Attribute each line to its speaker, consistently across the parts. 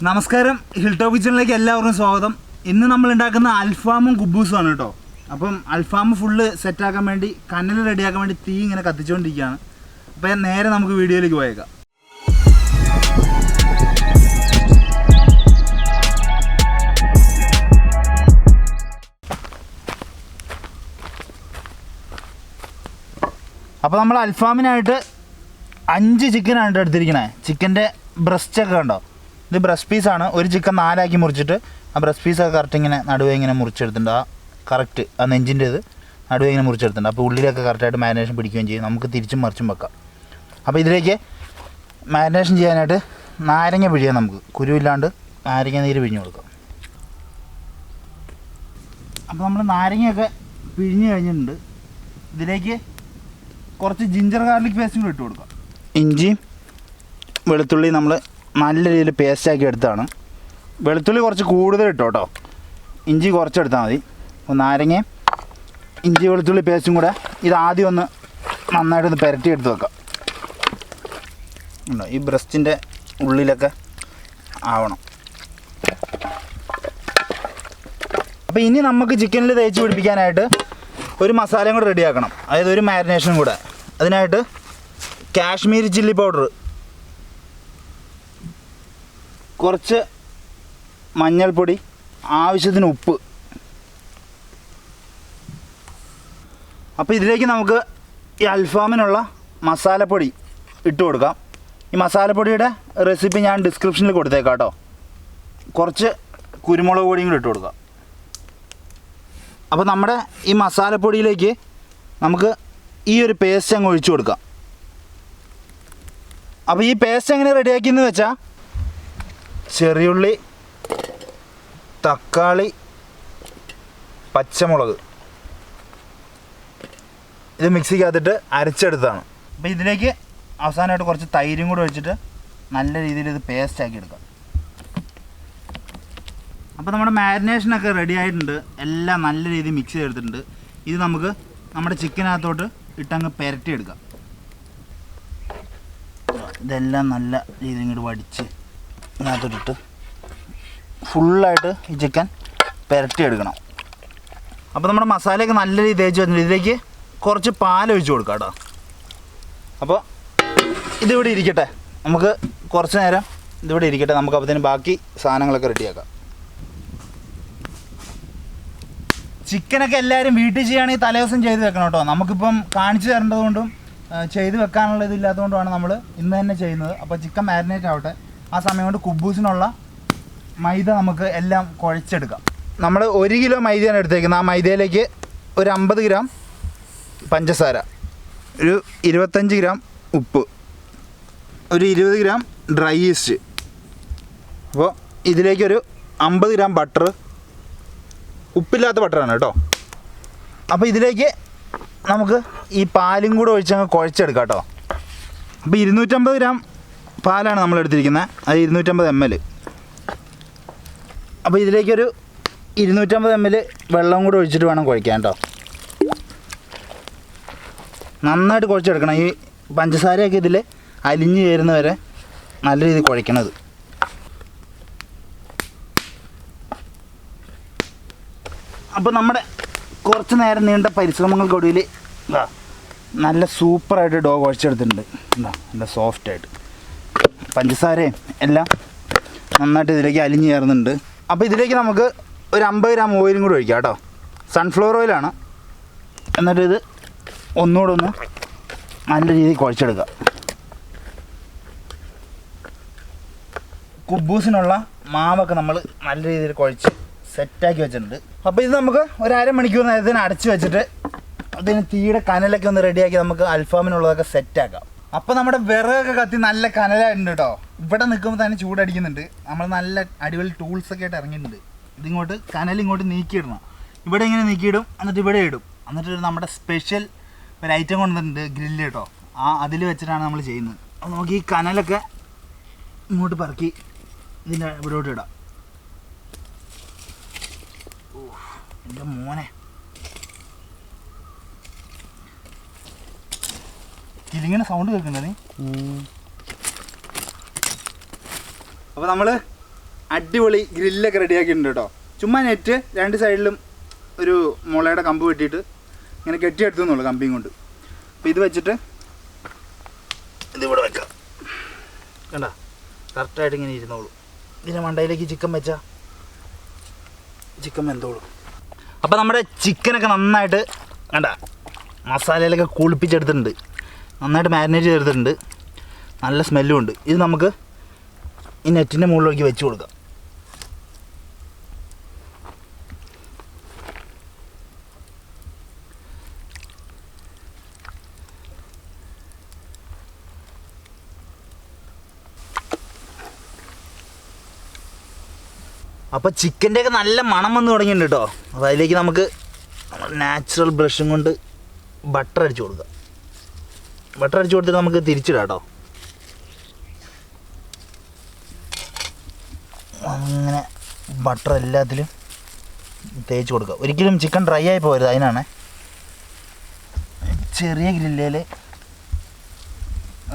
Speaker 1: നമസ്കാരം, hill top കിച്ചണിലേക്ക് എല്ലാവർക്കും സ്വാഗതം. ഇന്ന് നമ്മൾ ഉണ്ടാക്കുന്ന അൽഫാമും കുബൂസുമാണ് കേട്ടോ. അപ്പം അൽഫാം ഫുള്ള് സെറ്റാക്കാൻ വേണ്ടി കനൽ റെഡിയാക്കാൻ വേണ്ടി തീ ഇങ്ങനെ കത്തിച്ചുകൊണ്ടിരിക്കുകയാണ്. അപ്പം നേരെ നമുക്ക് വീഡിയോയിലേക്ക് പോയേക്കാം. അപ്പോൾ നമ്മൾ അൽഫാമിനായിട്ട് 5 ചിക്കനാണ് എടുത്തിരിക്കണേ. ചിക്കൻ്റെ ബ്രസ്റ്റൊക്കെ കണ്ടോ, ഇത് ബ്രസ്റ്റ് പീസാണ്. ഒരു ചിക്കൻ 4 ആക്കി മുറിച്ചിട്ട് ആ ബ്രസ്റ്റ് പീസൊക്കെ കറക്റ്റ് ഇങ്ങനെ നടുവേ ഇങ്ങനെ മുറിച്ചെടുത്തിട്ടുണ്ട്. ആ കറക്റ്റ് ആ നെഞ്ചിൻ്റെ ഇത് നടുവേ ഇങ്ങനെ മുറിച്ചെടുത്തിട്ടുണ്ട്. അപ്പോൾ ഉള്ളിലൊക്കെ കറക്റ്റായിട്ട് മാരിനേഷൻ പിടിക്കുകയും ചെയ്യും. നമുക്ക് തിരിച്ചും മറിച്ചും വെക്കാം. അപ്പോൾ ഇതിലേക്ക് മാരിനേഷൻ ചെയ്യാനായിട്ട് നാരങ്ങ പിഴിയാം. നമുക്ക് കുരുവില്ലാണ്ട് നാരങ്ങ നീര് പിഴിഞ്ഞ് കൊടുക്കാം. അപ്പോൾ നമ്മൾ നാരങ്ങയൊക്കെ പിഴിഞ്ഞ് കഴിഞ്ഞിട്ടുണ്ട്. ഇതിലേക്ക് കുറച്ച് ജിഞ്ചർ ഗാർലിക് പേസ്റ്റും കൂടി ഇട്ട് കൊടുക്കാം. ഇഞ്ചിയും വെളുത്തുള്ളി നമ്മൾ നല്ല രീതിയിൽ പേസ്റ്റാക്കി എടുത്താണ്. വെളുത്തുള്ളി കുറച്ച് കൂടുതൽ ഇട്ടോ കേട്ടോ, ഇഞ്ചി കുറച്ചെടുത്താൽ മതി. അപ്പോൾ നാരങ്ങയും ഇഞ്ചി വെളുത്തുള്ളി പേസ്റ്റും കൂടെ ഇത് ആദ്യം ഒന്ന് നന്നായിട്ടൊന്ന് പുരട്ടി എടുത്ത് വെക്കാം. ഉണ്ടോ, ഈ ബ്രസ്റ്റിൻ്റെ ഉള്ളിലൊക്കെ ആവണം. അപ്പോൾ ഇനി നമുക്ക് ചിക്കനിൽ തേച്ച് പിടിപ്പിക്കാനായിട്ട് ഒരു മസാലയും കൂടെ റെഡിയാക്കണം. അതായത് ഒരു മാരിനേഷനും കൂടെ. അതിനായിട്ട് കാശ്മീരി ചില്ലി പൗഡർ, കുറച്ച് മഞ്ഞൾപ്പൊടി, ആവശ്യത്തിന് ഉപ്പ്. അപ്പോൾ ഇതിലേക്ക് നമുക്ക് ഈ അൽഫാമിനുള്ള മസാലപ്പൊടി ഇട്ട് കൊടുക്കാം. ഈ മസാലപ്പൊടിയുടെ റെസിപ്പി ഞാൻ ഡിസ്ക്രിപ്ഷനിൽ കൊടുത്തേക്കാം കേട്ടോ. കുറച്ച് കുരുമുളക് പൊടിയും കൂടി ഇട്ട് കൊടുക്കാം. അപ്പോൾ നമ്മുടെ ഈ മസാലപ്പൊടിയിലേക്ക് നമുക്ക് ഈ ഒരു പേസ്റ്റ് അങ്ങ് ഒഴിച്ചു കൊടുക്കാം. അപ്പോൾ ഈ പേസ്റ്റ് എങ്ങനെ റെഡിയാക്കിയെന്ന് വെച്ചാൽ ചെറിയുള്ളി, തക്കാളി, പച്ചമുളക് ഇത് മിക്സിക്കകത്തിട്ട് അരച്ചെടുത്താണ്. അപ്പോൾ ഇതിലേക്ക് അവസാനമായിട്ട് കുറച്ച് തൈരും കൂടെ ഒഴിച്ചിട്ട് നല്ല രീതിയിൽ ഇത് പേസ്റ്റാക്കി എടുക്കാം. അപ്പോൾ നമ്മുടെ മാരിനേഷനൊക്കെ റെഡി ആയിട്ടുണ്ട്. എല്ലാം നല്ല രീതിയിൽ മിക്സ് ചെയ്തെടുത്തിട്ടുണ്ട്. ഇത് നമുക്ക് നമ്മുടെ ചിക്കനകത്തോട്ട് ഇട്ടങ്ങ് പുരട്ടിയെടുക്കാം. ഇതെല്ലാം നല്ല രീതിയിൽ ഇങ്ങോട്ട് വടിച്ച് ഇതിനകത്തോട്ടിട്ട് ഫുള്ളായിട്ട് ഈ ചിക്കൻ പുരട്ടിയെടുക്കണം. അപ്പോൾ നമ്മുടെ മസാലയൊക്കെ നല്ല രീതിയിൽ തേച്ച് വെച്ചിട്ടുണ്ട്. ഇതിലേക്ക് കുറച്ച് പാലൊഴിച്ച് കൊടുക്കാം കേട്ടോ. അപ്പോൾ ഇതിവിടെ ഇരിക്കട്ടെ, നമുക്ക് കുറച്ച് നേരം ഇതിവിടെ ഇരിക്കട്ടെ. നമുക്ക് അപ്പോഴത്തേന് ബാക്കി സാധനങ്ങളൊക്കെ റെഡിയാക്കാം. ചിക്കനൊക്കെ എല്ലാവരും വീട്ടിൽ ചെയ്യുകയാണെങ്കിൽ തലേദിവസം ചെയ്ത് വെക്കണം കേട്ടോ. നമുക്കിപ്പം കാണിച്ചു തരേണ്ടതുകൊണ്ടും ചെയ്ത് വെക്കാനുള്ള ഇതില്ലാത്തതുകൊണ്ടുമാണ് നമ്മൾ ഇന്ന് തന്നെ ചെയ്യുന്നത്. അപ്പോൾ ചിക്കൻ മാരിനേറ്റ് ആവട്ടെ. ആ സമയം കൊണ്ട് കുബൂസിനുള്ള മൈദ നമുക്ക് എല്ലാം കുഴച്ചെടുക്കാം. നമ്മൾ 1 കിലോ മൈദയാണ് എടുത്തേക്കുന്നത്. ആ മൈദയിലേക്ക് ഒരു 50 ഗ്രാം പഞ്ചസാര, ഒരു 25 ഗ്രാം ഉപ്പ്, ഒരു 20 ഗ്രാം ഡ്രൈ ഈസ്റ്റ്. അപ്പോൾ ഇതിലേക്കൊരു 50 ഗ്രാം ബട്ടർ, ഉപ്പില്ലാത്ത ബട്ടറാണ് കേട്ടോ. അപ്പോൾ ഇതിലേക്ക് നമുക്ക് ഈ പാലും കൂടെ ഒഴിച്ചങ്ങ് കുഴച്ചെടുക്കാം കേട്ടോ. അപ്പോൾ 250 ഗ്രാം പാലാണ് നമ്മൾ എടുത്തിരിക്കുന്നത്. അത് 250 ml. അപ്പോൾ ഇതിലേക്കൊരു 250 ml വെള്ളം കൂടെ ഒഴിച്ചിട്ട് വേണം കുഴയ്ക്കാൻ കേട്ടോ. നന്നായിട്ട് കുഴച്ചെടുക്കണം. ഈ പഞ്ചസാരയൊക്കെ ഇതിൽ അലിഞ്ഞ് ചേരുന്നവരെ നല്ല രീതിയിൽ കുഴയ്ക്കണത്. അപ്പോൾ നമ്മുടെ കുറച്ച് നേരം നീണ്ട പരിശ്രമങ്ങൾക്കൊടുവിൽ നല്ല സൂപ്പറായിട്ട് ഡോ കുഴച്ചെടുത്തിട്ടുണ്ട്. നല്ല സോഫ്റ്റായിട്ട് പഞ്ചസാരയും എല്ലാം നന്നായിട്ട് ഇതിലേക്ക് അലിഞ്ഞ് ചേർന്നുണ്ട്. അപ്പോൾ ഇതിലേക്ക് നമുക്ക് ഒരു 50 ഗ്രാം ഓയിലും കൂടി ഒഴിക്കാം കേട്ടോ. സൺഫ്ലവർ ഓയിലാണ്. എന്നിട്ട് ഇത് ഒന്നുകൂടെ ഒന്ന് നല്ല രീതിയിൽ കുഴച്ചെടുക്കുക. കുബൂസിനുള്ള മാവൊക്കെ നമ്മൾ നല്ല രീതിയിൽ കുഴച്ച് സെറ്റാക്കി വെച്ചിട്ടുണ്ട്. അപ്പോൾ ഇത് നമുക്ക് ഒരു അരമണിക്കൂർ നേരത്തിന് അടച്ച് വെച്ചിട്ട് അതിന് തീയുടെ കനലൊക്കെ ഒന്ന് റെഡിയാക്കി നമുക്ക് അൽഫാമിനുള്ളതൊക്കെ സെറ്റാക്കാം. അപ്പോൾ നമ്മുടെ വിറകൊക്കെ കത്തി നല്ല കനലായിട്ടുണ്ട് കേട്ടോ. ഇവിടെ നിൽക്കുമ്പോൾ തന്നെ ചൂടടിക്കുന്നുണ്ട്. നമ്മൾ നല്ല അടിപൊളി ടൂൾസൊക്കെ ആയിട്ട് ഇറങ്ങിയിട്ടുണ്ട്. ഇതിങ്ങോട്ട് കനലിങ്ങോട്ട് നീക്കിയിടണം. ഇവിടെ ഇങ്ങനെ നീക്കിയിടും, എന്നിട്ട് ഇവിടെ ഇടും. എന്നിട്ട് നമ്മുടെ സ്പെഷ്യൽ ഒരു ഐറ്റം കൊണ്ടുവന്നിട്ടുണ്ട്, ഗ്രില്ല് കേട്ടോ. അതിൽ വെച്ചിട്ടാണ് നമ്മൾ ചെയ്യുന്നത്. അപ്പോൾ നമുക്ക് ഈ കനലൊക്കെ ഇങ്ങോട്ട് പറക്കി ഇതിൻ്റെ ഇവിടോട്ട് ഇടാം. എൻ്റെ മോനെ, കിലിങ്ങനെ സൗണ്ട് കേൾക്കണ്ടേ നീ? അപ്പോൾ നമ്മൾ അടിപൊളി ഗ്രില്ലൊക്കെ റെഡിയാക്കിയിട്ടുണ്ട് കേട്ടോ. ചുമ്മാ നെറ്റ് 2 സൈഡിലും ഒരു മുളയുടെ കമ്പ് വെട്ടിയിട്ട് ഇങ്ങനെ കെട്ടിയെടുത്തുന്നുള്ളൂ കമ്പിയും കൊണ്ട്. അപ്പോൾ ഇത് വെച്ചിട്ട് ഇതിവിടെ വെക്കാം. കണ്ട കറക്റ്റായിട്ട് ഇങ്ങനെ ഇരുന്നോളൂ. ഇതിൻ്റെ മണ്ടയിലേക്ക് ചിക്കൻ വെച്ചാൽ ചിക്കൻ വെന്തോളൂ. അപ്പോൾ നമ്മുടെ ചിക്കനൊക്കെ നന്നായിട്ട് കണ്ട മസാലയിലൊക്കെ കുളിപ്പിച്ചെടുത്തിട്ടുണ്ട്, നന്നായിട്ട് മാരിനേറ്റ് ചെയ്തെടുത്തിട്ടുണ്ട്, നല്ല സ്മെല്ലും ഉണ്ട്. ഇത് നമുക്ക് ഈ നെറ്റിൻ്റെ മുകളിലേക്ക് വെച്ച് കൊടുക്കാം. അപ്പോൾ ചിക്കൻ്റെയൊക്കെ നല്ല മണം വന്ന് തുടങ്ങിയിട്ടുണ്ട് കേട്ടോ. അപ്പോൾ അതിലേക്ക് നമുക്ക് നാച്ചുറൽ ബ്രഷും കൊണ്ട് ബട്ടർ അടിച്ച് കൊടുക്കാം. ബട്ടർ അടിച്ച് കൊടുത്തിട്ട് നമുക്ക് തിരിച്ചിടാം കേട്ടോ. അങ്ങനെ ബട്ടർ എല്ലാത്തിലും തേച്ച് കൊടുക്കുക. ഒരിക്കലും ചിക്കൻ ഡ്രൈ ആയി പോകരുത്, അതിനാണ്. ചെറിയ ഗ്രില്ലിൽ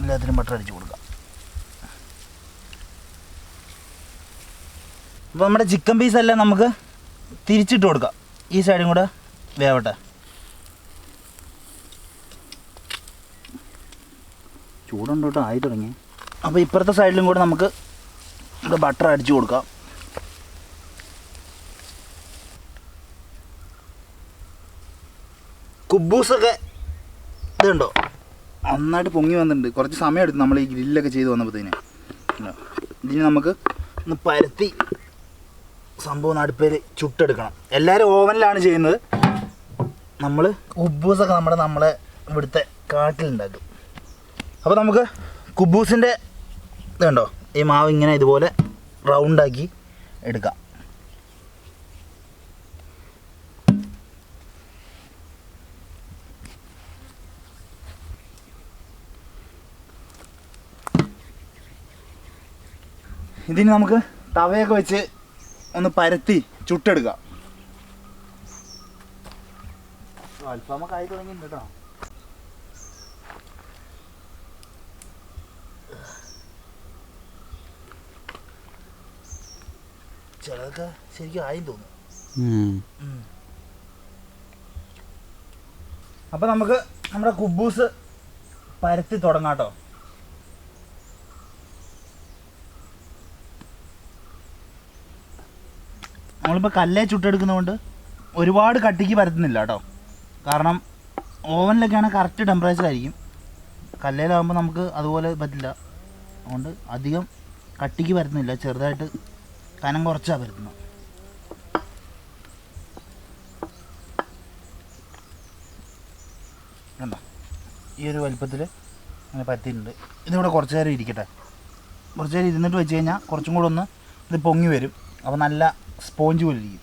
Speaker 1: എല്ലാത്തിലും ബട്ടർ അടിച്ച് കൊടുക്കുക. അപ്പോൾ നമ്മുടെ ചിക്കൻ പീസെല്ലാം നമുക്ക് തിരിച്ചിട്ട് കൊടുക്കാം. ഈ സൈഡും കൂടെ വേവട്ടെ. ചൂടുണ്ട് കേട്ടോ, ആയി തുടങ്ങി. അപ്പോൾ ഇപ്പുറത്തെ സൈഡിലും കൂടെ നമുക്ക് ഇത് ബട്ടർ അടിച്ചു കൊടുക്കാം. കുബൂസൊക്കെ ഇതുണ്ടോ നന്നായിട്ട് പൊങ്ങി വന്നിട്ടുണ്ട്. കുറച്ച് സമയം എടുത്തു നമ്മൾ ഈ ഗ്രില്ലൊക്കെ ചെയ്ത് വന്നപ്പോഴത്തേന്. ഇതിന് നമുക്ക് ഒന്ന് പരത്തി സംഭവം അടുപ്പിൽ ചുട്ടെടുക്കണം. എല്ലാവരും ഓവനിലാണ് ചെയ്യുന്നത്. നമ്മൾ കുബൂസൊക്കെ നമ്മളെ ഇവിടുത്തെ കാട്ടിലുണ്ടാക്കും. അപ്പോൾ നമുക്ക് കുബൂസിൻ്റെ ഇതുണ്ടോ ഈ മാവ് ഇങ്ങനെ ഇതുപോലെ റൗണ്ടാക്കി എടുക്കാം. ഇതിന് നമുക്ക് തവയൊക്കെ വെച്ച് ഒന്ന് പരത്തി ചുട്ടെടുക്കാം. അൽഫാമൊക്കെ ആയി തുടങ്ങിയിട്ടുണ്ട് കേട്ടോ. ചിലതൊക്കെ ശരിക്കും ആയി തോന്നുന്നു. അപ്പം നമുക്ക് നമ്മുടെ കുബൂസ് പരത്തി തുടങ്ങാം കേട്ടോ. നമ്മളിപ്പോൾ കല്ലേ ചുട്ടെടുക്കുന്നതുകൊണ്ട് ഒരുപാട് കട്ടിക്ക് പരത്തുന്നില്ല കേട്ടോ. കാരണം ഓവനിലൊക്കെയാണ് കറക്റ്റ് ടെമ്പറേച്ചർ ആയിരിക്കും. കല്ലേലാകുമ്പോൾ നമുക്ക് അതുപോലെ പറ്റില്ല. അതുകൊണ്ട് അധികം കട്ടിക്ക് പരത്തുന്നില്ല, ചെറുതായിട്ട് കനം കുറച്ചാണ് പരത്തുന്നത്. കണ്ടോ ഈ ഒരു വലിപ്പത്തിൽ അങ്ങനെ പരത്തിയിട്ടുണ്ട്. ഇതിവിടെ കുറച്ച് നേരം ഇരിക്കട്ടെ. കുറച്ച് നേരം ഇരുന്നിട്ട് വെച്ച് കഴിഞ്ഞാൽ കുറച്ചും കൂടെ ഒന്ന് ഇത് പൊങ്ങി വരും. അപ്പോൾ നല്ല സ്പോഞ്ച് പോലെ ഇരിക്കും.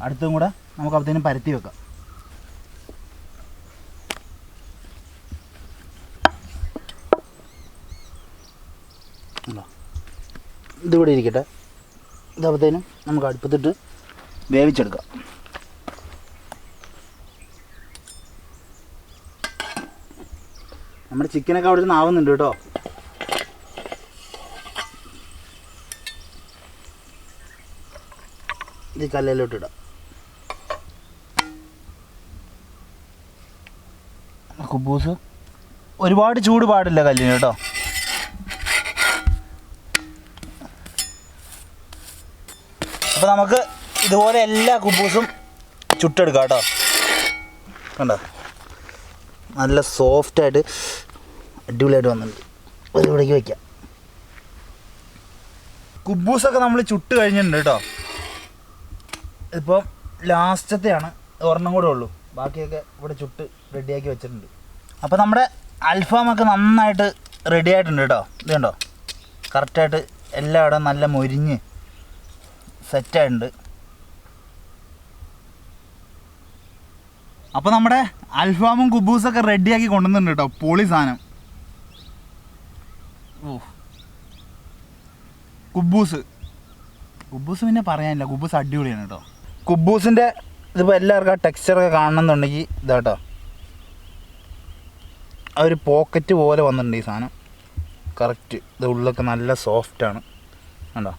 Speaker 1: അടുത്തും കൂടെ നമുക്ക് അപ്പോഴത്തേനും പരത്തി വെക്കാം. ഇതിവിടെ ഇരിക്കട്ടെ. ഇതപ്പോഴത്തേനും നമുക്ക് അടുപ്പത്തിട്ട് വേവിച്ചെടുക്കാം. നമ്മുടെ ചിക്കനൊക്കെ അവിടെ നിന്ന് ആവുന്നുണ്ട് കേട്ടോ. ഇത് കല്ലിലോട്ട് ഇടാം. കുബൂസ് ഒരുപാട് ചൂട് പാടില്ല കല്ലിന് കേട്ടോ. അപ്പോൾ നമുക്ക് ഇതുപോലെ എല്ലാ കുബൂസും ചുട്ടെടുക്കാം കേട്ടോ. കണ്ടോ നല്ല സോഫ്റ്റായിട്ട് അടിപൊളിയായിട്ട് വന്നിട്ടുണ്ട്. അത് ഇവിടേക്ക് വയ്ക്കാം. കുബൂസൊക്കെ നമ്മൾ ചുട്ട് കഴിഞ്ഞിട്ടുണ്ട് കേട്ടോ. ഇപ്പം ലാസ്റ്റത്തെയാണ്, ഒരെണ്ണം കൂടെ ഉള്ളൂ. ബാക്കിയൊക്കെ ഇവിടെ ചുട്ട് റെഡിയാക്കി വെച്ചിട്ടുണ്ട്. അപ്പോൾ നമ്മുടെ അൽഫാമൊക്കെ നന്നായിട്ട് റെഡി ആയിട്ടുണ്ട് കേട്ടോ. ഇത് കണ്ടോ കറക്റ്റായിട്ട് എല്ലായിടവും നല്ല മൊരിഞ്ഞ് സെറ്റായിട്ടുണ്ട്. അപ്പോൾ നമ്മുടെ അൽഫാമും കുബൂസൊക്കെ റെഡിയാക്കി കൊണ്ടുവന്നിട്ടുണ്ട് കേട്ടോ. പൊളി സാധനം. ഓ കുബൂസ് പിന്നെ പറയാനില്ല, കുബൂസ് അടിപൊളിയാണ് കേട്ടോ. കുബൂസിൻ്റെ ഇതിപ്പോൾ എല്ലാവർക്കും ആ ടെക്സ്ചറൊക്കെ കാണണമെന്നുണ്ടെങ്കിൽ ഇതാട്ടോ, ആ ഒരു പോക്കറ്റ് പോലെ വന്നിട്ടുണ്ട് ഈ സാധനം. കറക്റ്റ് ഇത് ഉള്ളൊക്കെ നല്ല സോഫ്റ്റാണ് കണ്ടോ.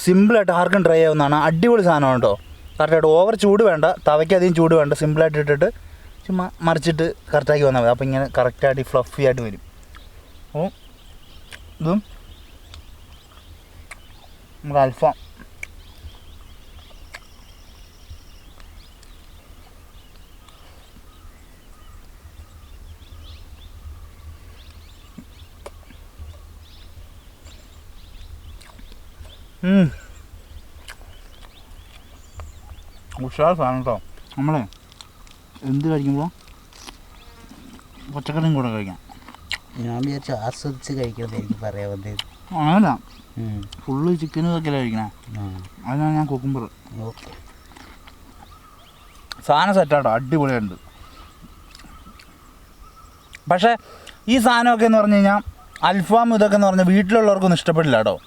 Speaker 1: സിമ്പിളായിട്ട് ആർക്കും ട്രൈ ചെയ്യാവുന്നതാണ്. അടിപൊളി സാധനമാണ് കേട്ടോ. കറക്റ്റായിട്ട് ഓവർ ചൂട് വേണ്ട, തവയ്ക്ക് അധികം ചൂട് വേണ്ട. സിമ്പിളായിട്ട് ഇട്ടിട്ട് ചുമ്മാ മറിച്ചിട്ട് കറക്റ്റാക്കി വന്നാൽ മതി. അപ്പോൾ ഇങ്ങനെ കറക്റ്റായിട്ട് ഫ്ലഫി ആയിട്ട് വരും. അപ്പോൾ ഇതും നമ്മുടെ അൽഫാം. ഉഷാർ സാധനം കേട്ടോ. നമ്മളെ എന്ത് കഴിക്കുമ്പോൾ പച്ചക്കറിയും കൂടെ കഴിക്കാം.
Speaker 2: ഞാൻ വിചാരിച്ചു ആസ്വദിച്ച് കഴിക്കണമെന്ന് എനിക്ക് പറയാൻ വന്നത്.
Speaker 1: അങ്ങനല്ല, ഫുള്ള് ചിക്കനും ഇതൊക്കെയല്ലേ കഴിക്കണേ. അതിനാണ് ഞാൻ കുക്കുംബർ.
Speaker 2: ഓക്കെ,
Speaker 1: സാധനം സെറ്റാട്ടോ, അടിപൊളിയുണ്ട്. പക്ഷേ ഈ സാധനമൊക്കെ എന്ന് പറഞ്ഞു കഴിഞ്ഞാൽ അൽഫാം ഇതൊക്കെ എന്ന് പറഞ്ഞാൽ വീട്ടിലുള്ളവർക്കൊന്നും ഇഷ്ടപ്പെടില്ല കേട്ടോ.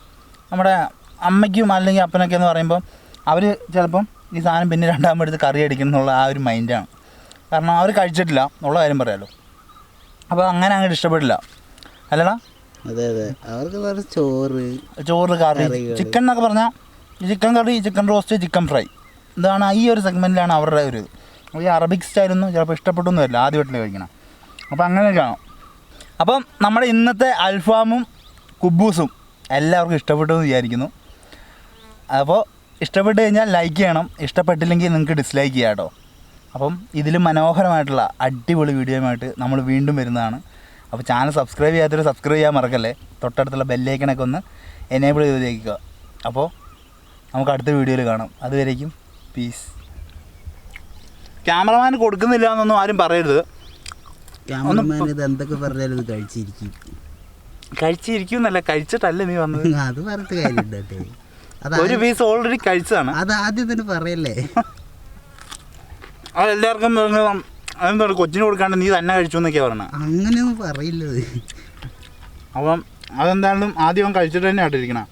Speaker 1: നമ്മുടെ അമ്മയ്ക്കും അല്ലെങ്കിൽ അപ്പനൊക്കെ എന്ന് പറയുമ്പോൾ അവർ ചിലപ്പം ഈ സാധനം പിന്നെ രണ്ടാമത് കറി അടിക്കണം എന്നുള്ള ആ ഒരു മൈൻഡാണ്. കാരണം അവർ കഴിച്ചിട്ടില്ല എന്നുള്ള കാര്യം പറയാമല്ലോ. അപ്പോൾ അങ്ങനെ അങ്ങോട്ട് ഇഷ്ടപ്പെടില്ല അല്ലടാ.
Speaker 2: അതെ അതെ, അവർക്ക് ചോറ്
Speaker 1: കറി, ചിക്കൻ എന്നൊക്കെ പറഞ്ഞാൽ ചിക്കൻ കറി, ചിക്കൻ റോസ്റ്റ്, ചിക്കൻ ഫ്രൈ, ഇതാണ് ഈ ഒരു സെഗ്മെൻറ്റിലാണ് അവരുടെ ഒരു ഈ അറബിക് സ്റ്റൈലൊന്നും ചിലപ്പോൾ ഇഷ്ടപ്പെട്ടൊന്നും വരില്ല ആദ്യമായിട്ടല്ലേ കഴിക്കണം. അപ്പോൾ അങ്ങനെയൊക്കെയാണ്. അപ്പം നമ്മുടെ ഇന്നത്തെ അൽഫാമും കുബൂസും എല്ലാവർക്കും ഇഷ്ടപ്പെട്ടു എന്ന് വിചാരിക്കുന്നു. അപ്പോൾ ഇഷ്ടപ്പെട്ട് കഴിഞ്ഞാൽ ലൈക്ക് ചെയ്യണം, ഇഷ്ടപ്പെട്ടില്ലെങ്കിൽ നിങ്ങൾക്ക് ഡിസ്ലൈക്ക് ചെയ്യാം കേട്ടോ. അപ്പം ഇതിലും മനോഹരമായിട്ടുള്ള അടിപൊളി വീഡിയോയുമായിട്ട് നമ്മൾ വീണ്ടും വരുന്നതാണ്. അപ്പോൾ ചാനൽ സബ്സ്ക്രൈബ് ചെയ്യാത്തൊരു സബ്സ്ക്രൈബ് ചെയ്യാൻ മറക്കല്ലേ. തൊട്ടടുത്തുള്ള ബെല്ലൈക്കണൊക്കെ ഒന്ന് എനേബിൾ ചെയ്ത് വയ്ക്കുക. അപ്പോൾ നമുക്ക് അടുത്ത വീഡിയോയിൽ കാണാം. അതുവരേക്കും പീസ്. ക്യാമറമാൻ കൊടുക്കുന്നില്ല എന്നൊന്നും ആരും പറയരുത്.
Speaker 2: ക്യാമറമാൻ ഇത് എന്തൊക്കെ പറഞ്ഞാലും ഇത്
Speaker 1: കഴിച്ചിരിക്കും എന്നല്ല, കഴിച്ചിട്ടല്ലേ നീ വന്നത്.
Speaker 2: അത് പറഞ്ഞിട്ട് കാര്യമുണ്ടേ.
Speaker 1: ഒരു പീസ് ഓൾറെഡി കഴിച്ചതാണ്.
Speaker 2: അത് ആദ്യം തന്നെ പറയല്ലേ.
Speaker 1: അതെല്ലാവർക്കും അതെന്താ കൊച്ചിന് കൊടുക്കാണ്ട് നീ തന്നെ കഴിച്ചു എന്നൊക്കെയാണ് പറഞ്ഞത്.
Speaker 2: അങ്ങനെയൊന്നും പറയില്ലത്.
Speaker 1: അപ്പം അതെന്തായാലും ആദ്യം കഴിച്ചിട്ട് തന്നെ ആയിട്ടിരിക്കണം.